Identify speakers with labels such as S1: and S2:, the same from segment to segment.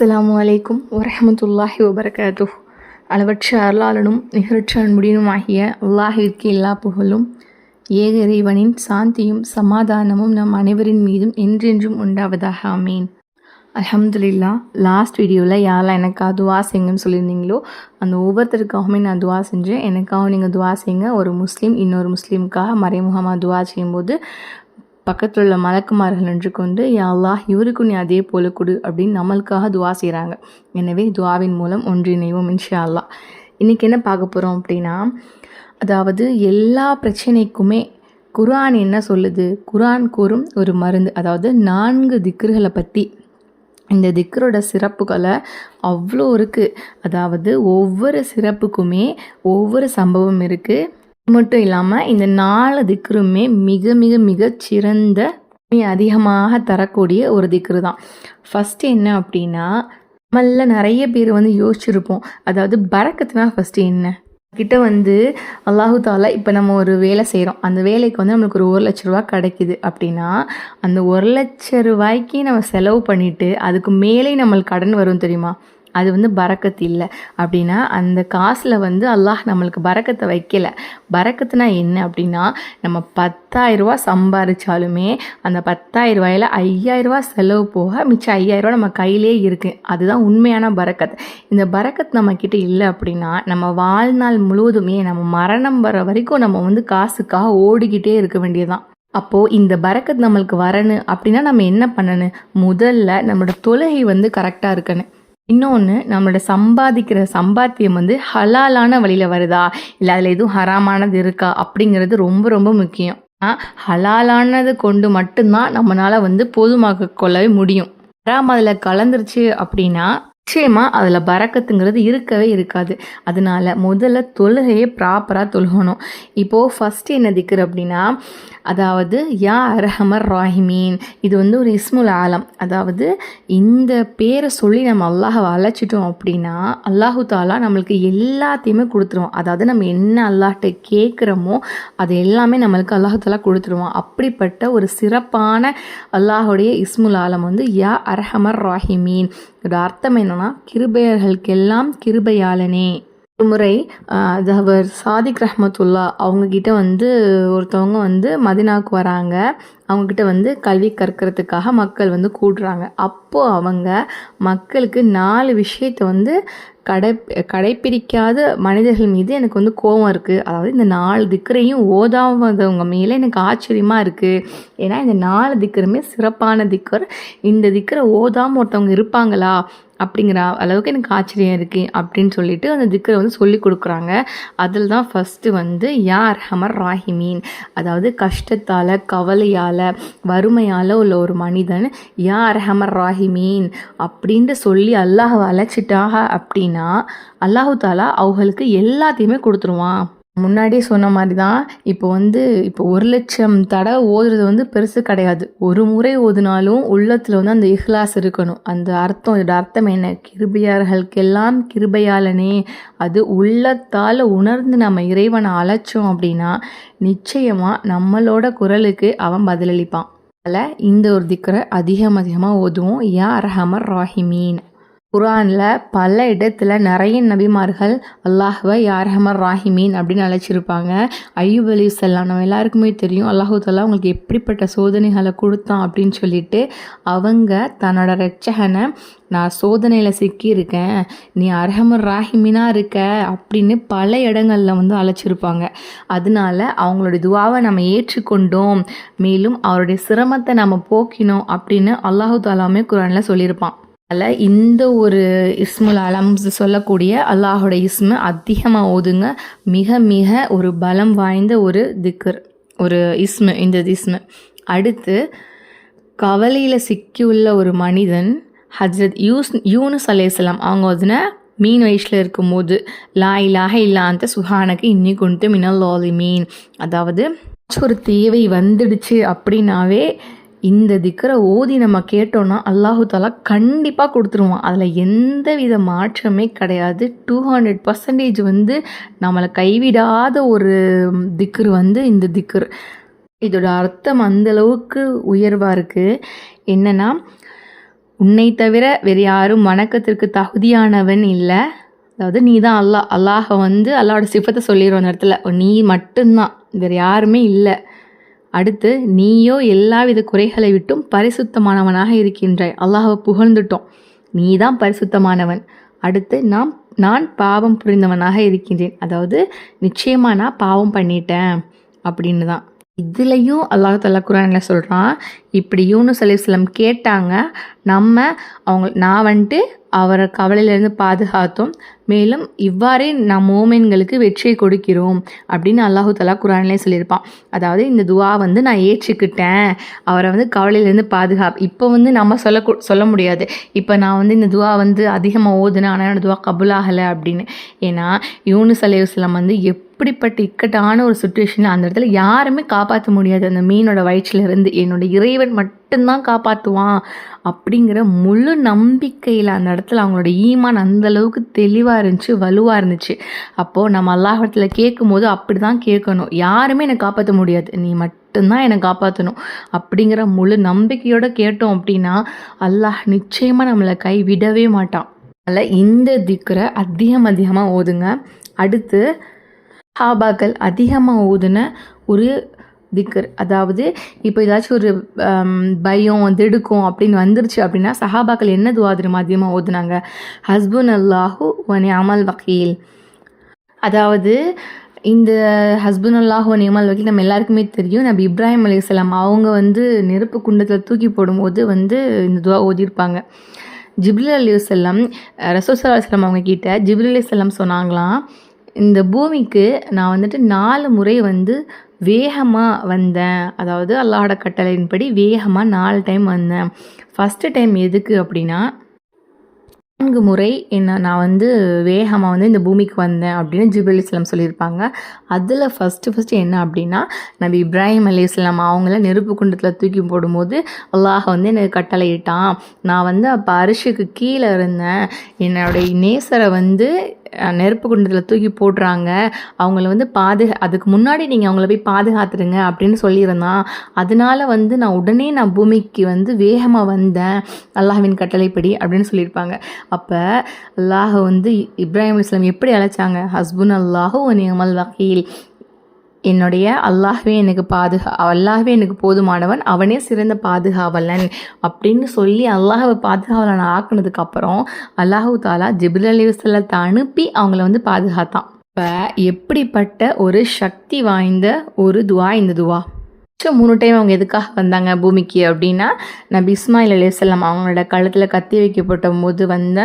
S1: அஸ்ஸலாமு அலைக்கும் வரஹ்மத்துல்லாஹி வபரகாத்துஹ். அளவற்ற அருளாளனும் நிகரற்ற அன்புடனும் ஆகிய அல்லாஹிற்கு எல்லா புகழும் ஏக இறைவனின் சாந்தியும் சமாதானமும் நம் அனைவரின் மீதும் என்றென்றும் உண்டாவதாக ஆமீன். அல்ஹம்துலில்லாஹ். லாஸ்ட் வீடியோவில் யாரெல்லாம் எனக்காக துவா செய்யுங்கன்னு சொல்லியிருந்தீங்களோ அந்த ஒவ்வொருத்தருக்காகவுமே நான் துவா செஞ்சேன். எனக்காகவும் நீங்கள் துவா செய்யுங்க. ஒரு முஸ்லீம் இன்னொரு முஸ்லீமுக்காக மறைமுகமாக துவா செய்யும்போது பக்கத்தில் உள்ள மலக்குமார்கள் நின்று கொண்டு யா அல்லாஹ் இவருக்கும் நீ அதே போல கொடு அப்படின்னு நம்மளுக்காக துவா செய்கிறாங்க. எனவே துவாவின் மூலம் ஒன்றிணைவோம் இன்ஷா அல்லாஹ். இன்றைக்கி என்ன பார்க்க போகிறோம் அப்படின்னா, அதாவது எல்லா பிரச்சனைக்குமே குர்ஆன் என்ன சொல்லுது, குர்ஆன் கூறும் ஒரு மருந்து. அதாவது 4 திக்ருகளை பற்றி, இந்த திக்ரோட சிறப்புகளை அவ்வளோ இருக்குது. அதாவது ஒவ்வொரு சிறப்புக்குமே ஒவ்வொரு சம்பவம் இருக்குது. மட்டும் இல்லாமல் இந்த 4 திக்ருமே மிக மிக மிக சிறந்த அதிகமாக தரக்கூடிய ஒரு திக்ரு தான். ஃபஸ்ட்டு என்ன அப்படின்னா, நம்மள நிறைய பேர் யோசிச்சிருப்போம், அதாவது பரக்கத்துனா ஃபஸ்ட்டு என்ன கிட்ட அல்லாஹு தாலா இப்போ நம்ம ஒரு வேலை செய்கிறோம், அந்த வேலைக்கு நம்மளுக்கு ஒரு 1 லட்ச ரூபா கிடைக்குது அப்படின்னா, அந்த 1 லட்ச ரூபாய்க்கு நம்ம செலவு பண்ணிவிட்டு அதுக்கு மேலே நம்மளுக்கு கடன் வரும் தெரியுமா, அது பரக்கத்து இல்லை. அப்படின்னா அந்த காசில் அல்லாஹ் நம்மளுக்கு பரக்கத்தை வைக்கலை. பரக்கத்துனா என்ன அப்படின்னா, நம்ம 10,000 ரூபா சம்பாதிச்சாலுமே அந்த 10,000 ரூபாயில் 5,000 ரூபா செலவு போக மிச்சம் 5,000 ரூபா நம்ம கையிலே இருக்குது. அதுதான் உண்மையான பரக்கத். இந்த பரக்கத் நம்மக்கிட்ட இல்லை அப்படின்னா நம்ம வாழ்நாள் முழுவதுமே நம்ம மரணம் வர வரைக்கும் நம்ம காசுக்காக ஓடிக்கிட்டே இருக்க வேண்டியதுதான். அப்போது இந்த பரக்கத் நம்மளுக்கு வரணும் அப்படின்னா நம்ம என்ன பண்ணணும், முதல்ல நம்மளோட தொழுகை கரெக்டாக இருக்கணும். இன்னொன்று, நம்மளோட சம்பாதிக்கிற சம்பாத்தியம் ஹலாலான வழியில் வருதா இல்லை அதில் எதுவும் ஹராமானது இருக்கா அப்படிங்கிறது ரொம்ப ரொம்ப முக்கியம். ஹலாலானது கொண்டு மட்டும்தான் நம்மளால் போதுமாக்க கொள்ளவே முடியும். ஹராம் அதில் கலந்துருச்சு அப்படின்னா நிச்சயமாக அதில் பரக்கத்துங்கிறது இருக்கவே இருக்காது. அதனால முதல்ல தொழுகையை ப்ராப்பராக தொழுகணும். இப்போது ஃபஸ்ட்டு என்ன திக்ர் அப்படின்னா, அதாவது யா அர்ஹமர் ராஹிமீன். இது ஒரு இஸ்முல் ஆலம். அதாவது இந்த பேரை சொல்லி நம்ம அல்லாஹை அழைச்சிட்டோம் அப்படின்னா அல்லாஹு தாலா நம்மளுக்கு எல்லாத்தையுமே கொடுத்துருவோம். அதாவது நம்ம என்ன அல்லாஹ்ட்ட கேட்குறோமோ அது எல்லாமே நம்மளுக்கு அல்லாஹு தாலா கொடுத்துருவோம். அப்படிப்பட்ட ஒரு சிறப்பான அல்லாஹுடைய இஸ்முல் ஆலம் யா அர்ஹமர் ராஹிமீன். இதோட அர்த்தம் என்னன்னா, கிருபையர்களுக்கெல்லாம் கிருபையாளனே. ஒரு முறை ஜஹவர் சாதிக் ரஹ்மத்துல்லா அவங்கக்கிட்ட ஒருத்தவங்க மதினாவுக்கு வராங்க. அவங்கக்கிட்ட கல்வி கற்கிறதுக்காக மக்கள் கூடுறாங்க. அப்போது அவங்க மக்களுக்கு 4 விஷயத்தை கடைப்பிடிக்காத மனிதர்கள் மீது எனக்கு கோபம் இருக்குது. அதாவது இந்த 4 திக்கரையும் ஓதாதவங்க மேலே எனக்கு ஆச்சரியமாக இருக்குது. ஏன்னா இந்த 4 திக்கருமே சிறப்பான திக்கர். இந்த திக்கரை ஓதாமல் ஒருத்தவங்க இருப்பாங்களா அப்படிங்கிற அளவுக்கு எனக்கு ஆச்சரியம் இருக்குது அப்படின்னு சொல்லிட்டு அந்த திக்கரை சொல்லி கொடுக்குறாங்க. அதில் தான் ஃபஸ்ட்டு யா அர்ஹமர் ராஹிமீன். அதாவது கஷ்டத்தால் கவலையால் வறுமையால் உள்ள ஒரு மனிதன் யா அர்ஹமர் ராஹிமீன் அப்படின்ட்டு சொல்லி அல்லாஹ் அழைச்சிட்டாக அப்படின்னா அல்லாஹு தாலா அவங்களுக்கு எல்லாத்தையுமே கொடுத்துருவான். முன்னாடியே சொன்ன மாதிரி தான் இப்போ 1 லட்சம் தடவை ஓதுறது பெருசு கிடையாது. ஒரு முறை ஓதுனாலும் உள்ளத்தில் அந்த இஹ்லாஸ் இருக்கணும். அந்த அர்த்தம், இதோட அர்த்தம் என்ன, கிருபையார்களுக்கெல்லாம் கிருபையாளனே. அது உள்ளத்தால் உணர்ந்து நம்ம இறைவனை அழைச்சோம் அப்படின்னா நிச்சயமாக நம்மளோட குரலுக்கு அவன் பதிலளிப்பான். அதில் இந்த ஒரு திக்கரை அதிகமாக ஓதுவோம், யா அர்ஹமர் ராஹிமீன். குர்ஆனில் பல இடத்துல நிறைய நபிமார்கள் அல்லாஹ்வை யா அர்ஹமர் ராஹிமீன் அப்படின்னு அழைச்சிருப்பாங்க. அய்யூப் அலைஹிஸ்ஸலாம் நம்ம எல்லாருக்குமே தெரியும் அல்லாஹு தஆலா அவங்களுக்கு எப்படிப்பட்ட சோதனைகளை கொடுத்தான் அப்படின்னு சொல்லிட்டு அவங்க தன்னோட ரட்சகனை நான் சோதனையில் சிக்கியிருக்கேன், நீ அர்ஹமர் ராஹிமீனாக இருக்க அப்படின்னு பல இடங்களில் அழைச்சிருப்பாங்க. அதனால அவங்களுடைய துவாவை நம்ம ஏற்றுக்கொண்டோம், மேலும் அவருடைய சிரமத்தை நம்ம போக்கினோம் அப்படின்னு அல்லாஹு தஆலாவுமே குர்ஆனில் சொல்லியிருப்பான். அதில் இந்த ஒரு இஸ்முல் அலம் சொல்லக்கூடிய அல்லாஹோட இஸ்மு அதிகமாக ஓதுங்க. மிக மிக ஒரு பலம் வாய்ந்த ஒரு திக்ர், ஒரு இஸ்மு இந்த இஸ்மு. அடுத்து, கவலையில் சிக்கியுள்ள ஒரு மனிதன் ஹஜ்ரத் யூனுஸ் அலைஹிஸ்ஸலாம் அவங்க மீன் வயசில் இருக்கும்போது லா இலாஹ இல்லா அன்த சுஹானக இன்னி குன்து மினல் ஸாலிமீன். அதாவது ஒரு தேவை வந்துடுச்சு அப்படின்னாவே இந்த திக்கரை ஓதி நம்ம கேட்டோன்னா அல்லாஹு தாலா கண்டிப்பாக கொடுத்துருவான். அதில் எந்த வித மாற்றமே கிடையாது. 200% நம்மளை கைவிடாத ஒரு திக்ரு இந்த திக்ரு. இதோட அர்த்தம் அந்தளவுக்கு உயர்வாக இருக்குது. என்னென்னா, உன்னை தவிர வேறு யாரும் வணக்கத்திற்கு தகுதியானவன் இல்லை. அதாவது நீ தான் அல்லாஹை வந்து அல்லாஹோட சிஃபத்தை சொல்லிடுவோம் அந்த இடத்துல, நீ மட்டும்தான், வேறு யாருமே இல்லை. அடுத்து நீயோ எல்லாவித குறைகளை விட்டும் பரிசுத்தமானவனாக இருக்கின்றாய். அல்லாஹவை புகழ்ந்துட்டோம், நீ தான் பரிசுத்தமானவன். அடுத்து நான் பாவம் புரிந்தவனாக இருக்கின்றேன், அதாவது நிச்சயமாக நான் பாவம் பண்ணிட்டேன் அப்படின்னு தான். இதுலேயும் அல்லாஹ் தஆலா குர்ஆனில் சொல்கிறான், இப்படி யூனுஸ் அலைஹிஸ்ஸலாம் கேட்டாங்க, நான் வந்துட்டு அவரை கவலையிலேருந்து பாதுகாத்தோம், மேலும் இவ்வாறே நாம் மோமென்களுக்கு வெற்றியை கொடுக்கிறோம் அப்படின்னு அல்லாஹு தஆலா குர்ஆனிலே சொல்லியிருப்பான். அதாவது இந்த துவா வந்து நான் ஏற்றுக்கிட்டேன், அவரை வந்து கவலையிலேருந்து இப்போ வந்து நம்ம சொல்ல முடியாது, இப்போ நான் வந்து இந்த துவா வந்து அதிகமாக ஓதுனேன் ஆனால் என்னோடய துவா கபுலாகலை அப்படின்னு. ஏன்னா யூனுஸ் அலைஹிஸ்ஸலாம் வந்து எப்படிப்பட்ட இக்கட்டான ஒரு சுச்சுவேஷனில் அந்த இடத்துல யாருமே காப்பாற்ற முடியாது, அந்த மீனோட வயிற்றிலிருந்து என்னோட இறைவன் மட்டும்தான் காப்பாற்றுவான் அப்படிங்கிற முழு நம்பிக்கையில் அந்த இடத்துல அவங்களோட ஈமான் அந்தளவுக்கு தெளிவாக இருந்துச்சு, வலுவாக இருந்துச்சு. அப்போது நம்ம அல்லாஹ்விடத்தில் கேட்கும் போது அப்படி தான் கேட்கணும், யாருமே என்னை காப்பாற்ற முடியாது, நீ மட்டும்தான் என்னை காப்பாற்றணும் அப்படிங்கிற முழு நம்பிக்கையோடு கேட்டோம் அப்படின்னா அல்லாஹ் நிச்சயமாக நம்மளை கை விடவே மாட்டான். அதனால் இந்த திக்ரை அதிகமாக ஓதுங்க. அடுத்து சஹாபாக்கள் அதிகமாக ஓதுன ஒரு திக்ர், அதாவது இப்போ ஏதாச்சும் ஒரு பயம் திடுக்கும் அப்படின்னு வந்துருச்சு அப்படின்னா சஹாபாக்கள் என்ன துவா தெரியுமா அதிகமாக ஓதுனாங்க? ஹஸ்புனல்லாஹு வ நிஅமல் வக்கீல். அதாவது இந்த ஹஸ்புனல்லாஹு வ நிஅமல் வக்கீல் நம்ம எல்லாருக்குமே தெரியும். நபி இப்ராஹிம் அலைஹிஸ்ஸலாம் அவங்க வந்து நெருப்பு குண்டத்தில் தூக்கி போடும்போது வந்து இந்த துவா ஓதியிருப்பாங்க. ஜிப்ரீல் அலைஹிஸ்ஸலாம் ரசூல் ஸல்லல்லாஹு அலைஹி வஸல்லம் அவங்க கிட்ட ஜிப்ரீல் அலைஹிஸ்ஸலாம் சொன்னாங்களாம், இந்த பூமிக்கு நான் வந்துட்டு 4 முறை வந்து வேகமாக வந்தேன், அதாவது அல்லாஹோட கட்டளையின்படி வேகமாக 4 டைம் வந்தேன். ஃபஸ்ட்டு டைம் எதுக்கு அப்படின்னா 4 முறை நான் வந்து வேகமாக வந்து இந்த பூமிக்கு வந்தேன் அப்படின்னு ஜிப்ரீல் அலைஹிஸ்ஸலாம் சொல்லியிருப்பாங்க. அதில் ஃபஸ்ட்டு என்ன அப்படின்னா நபி இப்ராஹிம் அலைஹிஸ்ஸலாம் அவங்கள நெருப்பு குண்டத்தில் தூக்கி போடும்போது அல்லாஹ் வந்து எனக்கு கட்டளையிட்டான், நான் வந்து அப்போ அரிஷுக்கு கீழே இருந்தேன், என்னுடைய நேசரை வந்து நெருப்பு குண்டத்தில் தூக்கி போடுறாங்க, அவங்கள வந்து அதுக்கு முன்னாடி நீங்கள் அவங்கள போய் பாதுகாத்துருங்க அப்படின்னு சொல்லியிருந்தான், அதனால வந்து நான் பூமிக்கு வந்து வேகமாக வந்தேன் அல்லாஹ்வின் கட்டளைப்படி அப்படின்னு சொல்லியிருப்பாங்க. அப்போ அல்லாஹ் வந்து இப்ராஹிம் அலைஹிஸ்ஸலாம் எப்படி அழைச்சாங்க? ஹஸ்புனல்லாஹு வ நிஅமல் வக்கீல், என்னுடைய அல்லாஹ்வே எனக்கு போதுமானவன், அவனே சிறந்த பாதுகாவலன் அப்படின்னு சொல்லி அல்லாஹ்வை பாதுகாவலன் ஆக்குனதுக்கப்புறம் அல்லாஹு தாலா ஜிப்ரீல் அலைஹிஸ்ஸலாத்தை அனுப்பி அவங்கள வந்து பாதுகாத்தான். இப்போ எப்படிப்பட்ட ஒரு சக்தி வாய்ந்த ஒரு துவா இந்த துவா. 3 டைம் அவங்க எதுக்காக வந்தாங்க பூமிக்கு அப்படின்னா நபி இஸ்மாயில் அலைஹிஸ்ஸலாம் அவங்களோட கழுத்தில் கத்தி வைக்கப்பட்ட போது வந்த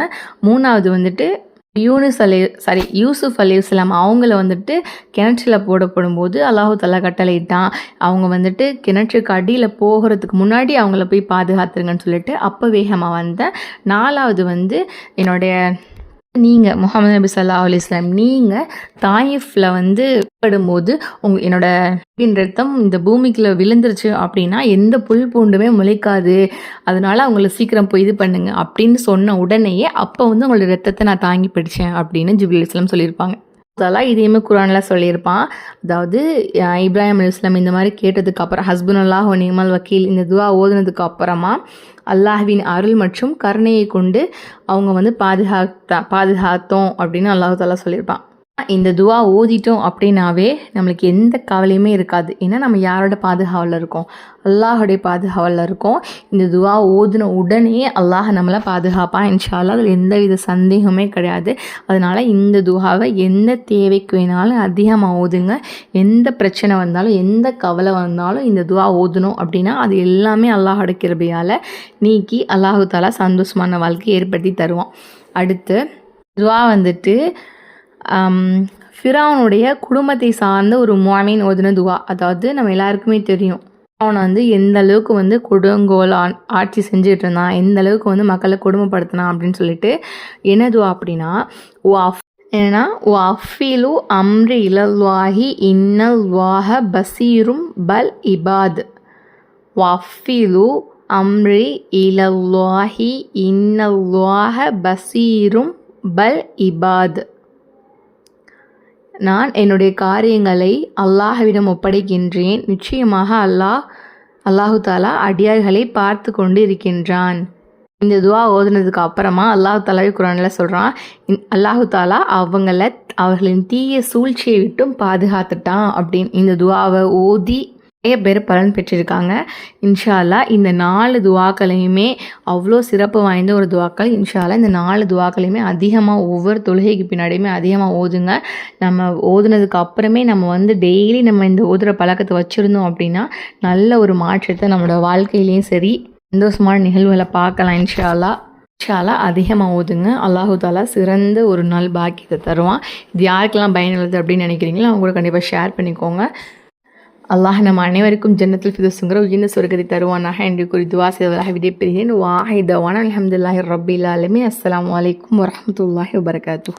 S1: 3வது வந்துட்டு யூசுஃப் அலைஹிஸ்ஸலாம் அவங்கள வந்துட்டு கிணற்றில் போடப்படும் போது அல்லாஹு தஆலா கட்டளையிட்டான், அவங்க வந்துட்டு கிணற்றுக்கு அடியில் போகிறதுக்கு முன்னாடி அவங்கள போய் பாதுகாத்துருங்கன்னு சொல்லிட்டு அப்போ வேகமாக வந்தேன். 4வது வந்து நீங்கள் முஹம்மது நபி ஸல்லல்லாஹு அலைஹி வஸல்லம் நீங்கள் தாயிஃபில் வந்து படும்போது என்னோட ரத்தம் இந்த பூமிக்குள்ள விழுந்துருச்சு அப்படின்னா எந்த புல் பூண்டுமே முளைக்காது, அதனால அவங்கள சீக்கிரம் போய் இது பண்ணுங்க அப்படின்னு சொன்ன உடனேயே அப்போ வந்து உங்களோட ரத்தத்தை நான் தாங்கி பிடிச்சேன் அப்படின்னு ஜிப்ரீல் அலைஹிஸ்ஸலாம் சொல்லியிருப்பாங்க. அதெல்லாம் இதையுமே குர்ஆனில் சொல்லியிருப்பான். அதாவது இப்ராஹிம் அலைஹிஸ்ஸலாம் இந்த மாதிரி கேட்டதுக்கப்புறம் ஹஸ்புனல்லாஹு வ நிஅமல் வக்கீல் இந்த துவா ஓதுனதுக்கு அப்புறமா அல்லாஹ்வின் அருள் மற்றும் கருணையை கொண்டு அவங்க வந்து பாதுகாத்தோம் அப்படின்னு அல்லாஹ் தஆலா சொல்லியிருப்பான். இந்த துவா ஓதிட்டோம் அப்படின்னாவே நம்மளுக்கு எந்த கவலையுமே இருக்காது. ஏன்னா நம்ம யாரோட பாதுகாவலில் இருக்கோம்? அல்லாஹுடைய பாதுகாவலில் இருக்கோம். இந்த துவா ஓதுன உடனே அல்லாஹ் நம்மளை பாதுகாப்பான் இன்ஷா அல்லாஹ், அதில் எந்த வித சந்தேகமே கிடையாது. அதனால் இந்த துவாவை எந்த தேவைக்கு வேணாலும் அதிகமாக ஓதுங்க. எந்த பிரச்சனை வந்தாலும் எந்த கவலை வந்தாலும் இந்த துவா ஓதணும் அப்படின்னா அது எல்லாமே அல்லாஹோட கிருபையால் நீக்கி அல்லாஹு தாலா சந்தோஷமான வாழ்க்கையை ஏற்படுத்தி தருவான். அடுத்து துவா வந்துட்டு ஃபிரௌனுடைய குடும்பத்தை சார்ந்த ஒரு முஅமின் ஓதுன துவா. அதாவது நம்ம எல்லாருக்குமே தெரியும் அவனை வந்து எந்த அளவுக்கு வந்து கொடுங்கோல் ஆட்சி செஞ்சுட்டு இருந்தான், எந்த அளவுக்கு வந்து மக்களை கொடுமைப்படுத்தினான் அப்படின்னு சொல்லிட்டு என்ன துவா அப்படின்னா வஃபீலு அம்ரி இலல்லாஹி இன்னல்லாஹ பஸீரும் பல் இபாத். வஃபீலு அம்ரி இலல்லாஹி இன்னல்லாஹ பஸீரும் பல் இபாத். நான் என்னுடைய காரியங்களை அல்லாஹ்விடம் ஒப்படைக்கின்றேன், நிச்சயமாக அல்லாஹு தாலா அடியார்களை பார்த்து கொண்டு இருக்கின்றான். இந்த துவா ஓதுனதுக்கு அப்புறமா அல்லாஹ் தாலாவே குர்ஆனில் சொல்கிறான், அல்லாஹு தாலா அவர்களின் தீய சூழ்ச்சியை விட்டும் பாதுகாத்துட்டான் அப்படின்னு. இந்த துவாவை ஓதி நிறைய பேர் பலன் பெற்றிருக்காங்க. இன்ஷா அல்லாஹ் இந்த 4 துவாக்களையுமே அவ்வளோ சிறப்பு வாய்ந்த ஒரு துவாக்கள். இன்ஷா அல்லாஹ் இந்த 4 துவாக்களையுமே அதிகமாக ஒவ்வொரு தொழுகைக்கு பின்னாடியுமே அதிகமாக ஓதுங்க. நம்ம ஓதுனதுக்கு அப்புறமே நம்ம டெய்லி நம்ம இந்த ஓதுகிற பழக்கத்தை வச்சுருந்தோம் அப்படின்னா நல்ல ஒரு மாற்றத்தை நம்மளோட வாழ்க்கையிலையும் சரி சந்தோஷமான நிகழ்வுகளை பார்க்கலாம். இன்ஷா அல்லாஹ் அதிகமாக ஓதுங்க. அல்லாஹு தாலா சிறந்த ஒரு நாள் பாக்கியத்தை தருவான். இது யாருக்கெல்லாம் பயனுள்ளது அப்படின்னு நினைக்கிறீங்களோ அவங்க கூட கண்டிப்பாக ஷேர் பண்ணிக்கோங்க. அல்லாஹ் நம்ம அனைவருக்கும் ஜன்னத்துல் ஃபிர்தௌஸ்ங்கிற உயர்ந்த சொர்க்கத்தை தருவானாக என்று கூறி துவா செய்வதாக விடைபெறுகிறேன். வாஹிதவான அல்ஹம்துலில்லாஹி ரப்பில் ஆலமீன். அஸ்ஸலாமு அலைக்கும் வரஹ்மத்துல்லாஹி வபரகாத்துஹு.